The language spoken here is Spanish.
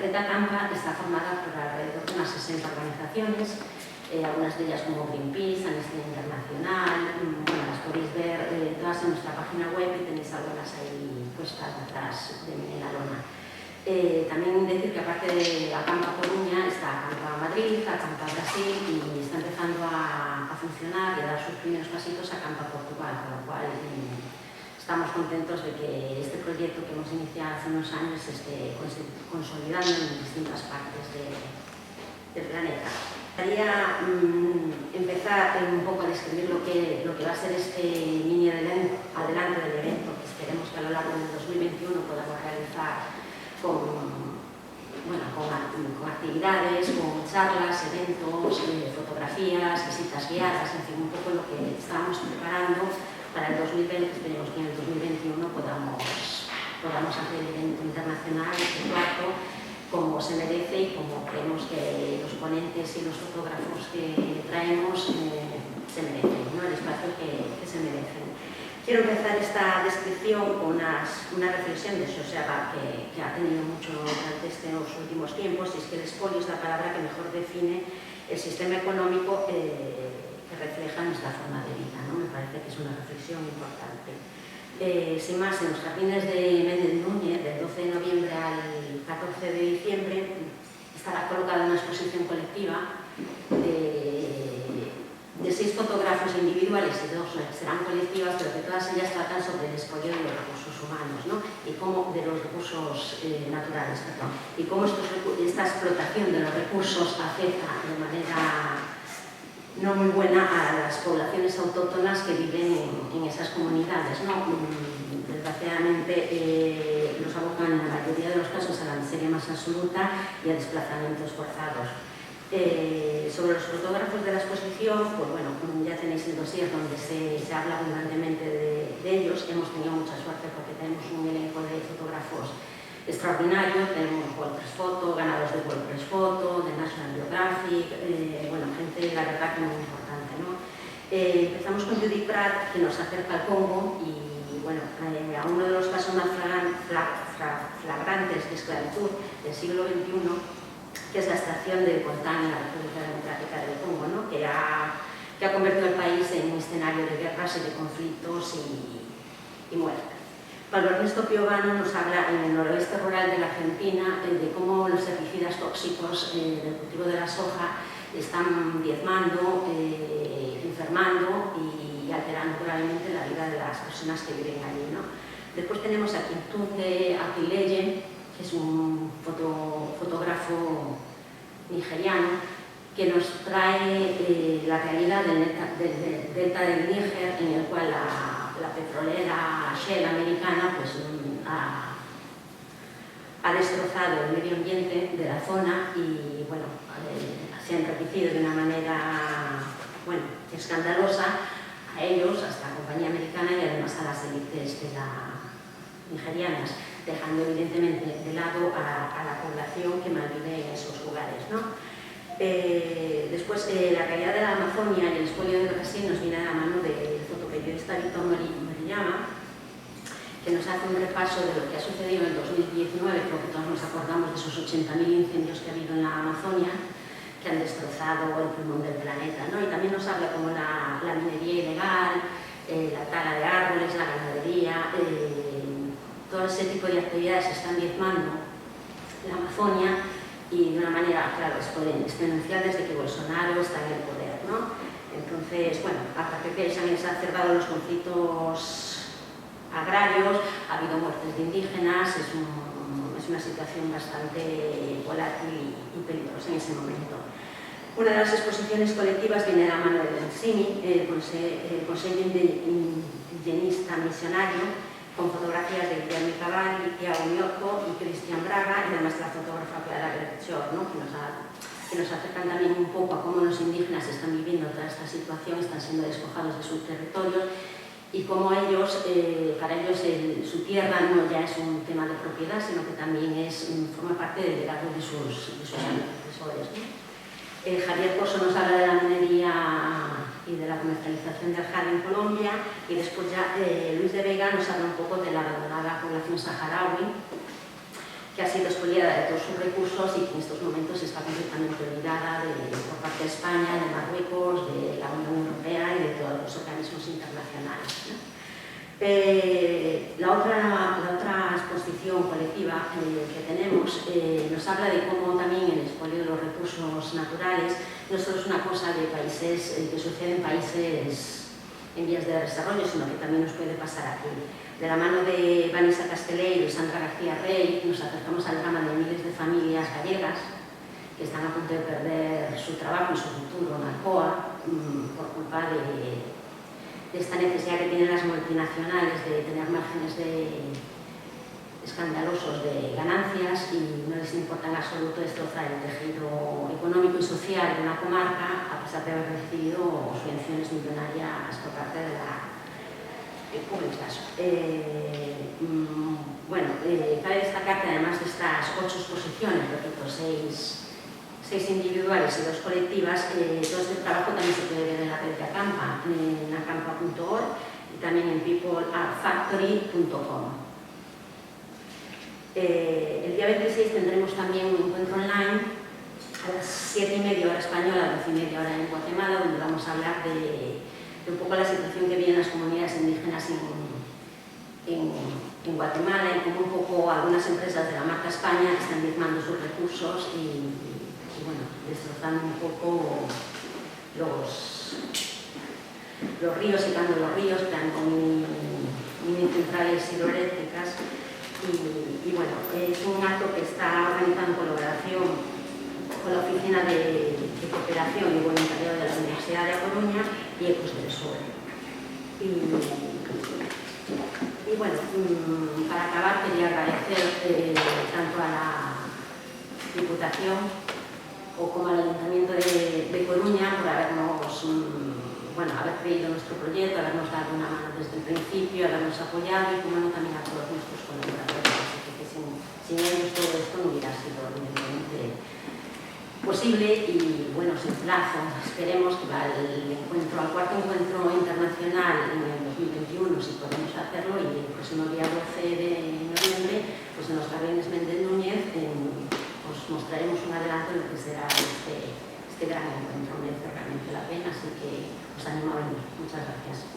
Caleta Campa está formada por alrededor de unas 60 organizaciones, algunas de ellas como Greenpeace, Amnistía Internacional. Bueno, las podéis ver todas en nuestra página web y tenéis algunas ahí puestas detrás de mí en la lona. También decir que aparte de Acampa Coruña está Acampa Madrid, Acampa Brasil y está empezando a funcionar y a dar sus primeros pasitos Acampa Portugal, con lo cual estamos contentos de que este proyecto que hemos iniciado hace unos años se esté consolidando en distintas partes del planeta. Quería empezar un poco a describir lo que va a ser este mini adelanto del evento, que esperemos que a lo largo del 2021 podamos realizar con actividades, con charlas, eventos, fotografías, visitas guiadas, en fin, un poco lo que estábamos preparando para el 2020. Esperemos que en el 2021 podamos hacer el evento internacional, este cuarto, como se merece y como creemos que los ponentes y los fotógrafos que traemos se merecen, ¿no? El espacio que se merecen. Quiero empezar esta descripción con unas reflexiones de Joseba que ha tenido mucho durante estos últimos tiempos, y es que el expolio es la palabra que mejor define el sistema económico que refleja nuestra forma de vida, ¿no? Me parece que es una reflexión importante. Sin más, en los jardines de Méndez Núñez, del 12 de noviembre al 14 de diciembre, estará colocada una exposición colectiva de 6 fotógrafos individuales y 2 serán colectivas, pero que todas ellas tratan sobre el expolio de los recursos humanos, ¿no? Y cómo, de los recursos naturales, perdón, y cómo esta explotación de los recursos afecta de manera no muy buena a las poblaciones autóctonas que viven en esas comunidades, ¿no? Desgraciadamente los abocan en la mayoría de los casos a la miseria más absoluta y a desplazamientos forzados. Sobre los fotógrafos de la exposición, pues bueno, ya tenéis el dossier donde se habla abundantemente de ellos. Hemos tenido mucha suerte porque tenemos un elenco de fotógrafos extraordinario. Tenemos World Press Photo, ganados de World Press Photo, de National Geographic, bueno, gente la verdad que muy importante, ¿no? Empezamos con Judith Pratt, que nos acerca al Congo y bueno, a uno de los casos más flagrantes de esclavitud del siglo XXI, que es la extracción de coltán en la República Democrática del Congo, ¿no? que ha convertido el país en un escenario de guerras y de conflictos y muerte. Pablo Ernesto Piovano nos habla en el noroeste rural de la Argentina de cómo los herbicidas tóxicos del cultivo de la soja están diezmando, enfermando y alterando gravemente la vida de las personas que viven allí, ¿no? Después tenemos a Kintunde Akileye, que es un fotógrafo nigeriano, que nos trae la realidad del delta del Níger, en el cual la petrolera Shell americana pues, ha destrozado el medio ambiente de la zona y bueno, se ha enriquecido de una manera escandalosa a ellos, hasta la compañía americana y además a las élites nigerianas, dejando evidentemente de lado a la población que malvive en esos lugares, ¿no? Después, la realidad de la Amazonia y el expolio de Brasil nos viene a la mano del fotoperiodista Víctor Moriyama, que nos hace un repaso de lo que ha sucedido en 2019, creo que todos nos acordamos de esos 80.000 incendios que ha habido en la Amazonia, que han destrozado el pulmón del planeta, ¿no? Y también nos habla como la minería ilegal, la tala de árboles, la ganadería, todo ese tipo de actividades están diezmando la Amazonia y de una manera, claro, exponencial desde que Bolsonaro está en el poder, ¿no? Entonces, bueno, hasta que se han exacerbado los conflictos agrarios, ha habido muertes de indígenas, es una situación bastante volátil y peligrosa en ese momento. Una de las exposiciones colectivas viene de la mano del CIMI, el Consejo Indigenista Misionario, con fotografías de Guillermo Cavalli, Tiago Miocco y Cristian Braga, y además la fotógrafa Clara Gretschor, ¿no? que nos acercan también un poco a cómo los indígenas están viviendo toda esta situación, están siendo despojados de sus territorios y cómo ellos, para ellos su tierra no ya es un tema de propiedad, sino que también forma parte del legado de sus antecesores, ¿no? Javier Pozo nos habla de la minería y de la comercialización del jade en Colombia, y después ya Luis de Vega nos habla un poco de la abandonada población saharaui, que ha sido expoliada de todos sus recursos y que en estos momentos está completamente olvidada por parte de España, de Marruecos, de la Unión Europea y de todos los organismos internacionales, ¿no? La otra exposición colectiva que tenemos nos habla de cómo también el expolio de los recursos naturales no solo es una cosa de países que sucede en países en vías de desarrollo, sino que también nos puede pasar aquí. De la mano de Vanessa Casteleiro y Sandra García Rey nos acercamos al drama de miles de familias gallegas que están a punto de perder su trabajo y su futuro en Alcoa por culpa de esta necesidad que tienen las multinacionales de tener márgenes escandalosos de ganancias y no les importa en absoluto destrozar el tejido económico y social de una comarca a pesar de haber recibido subvenciones millonarias por parte de la públicas. Cabe destacar que además de estas 8 exposiciones, repito, 6 individuales y 2 colectivas, todo este trabajo también se puede ver en la red de Acampa, en acampa.org y también en peopleartfactory.com. El día 26 tendremos también un encuentro online a las 7:30 hora española, 12:30 hora en Guatemala, donde vamos a hablar de un poco la situación que viven las comunidades indígenas en Guatemala y cómo un poco algunas empresas de la marca España están diezmando sus recursos y bueno, destrozando un poco los ríos, secando los ríos, creando mini centrales hidroeléctricas y bueno, es un acto que está organizado en colaboración con la Oficina de Cooperación y Voluntariado de la Universidad de A Coruña y Ecos del Sur. Y bueno, para acabar quería agradecer tanto a la Diputación como al Ayuntamiento de Coruña por habernos, haber creído nuestro proyecto, habernos dado una mano desde el principio, habernos apoyado y como no también a todos nuestros colaboradores, así que sin ellos todo esto no hubiera sido evidentemente posible y bueno, sin plazo, esperemos que al 4º encuentro internacional en el 2021, si podemos hacerlo, y el próximo día 12 de noviembre, pues en los Jardines Méndez Núñez os mostraremos un adelanto de lo que será este gran encuentro. Merece realmente la pena, así que os animo a venir. Muchas gracias.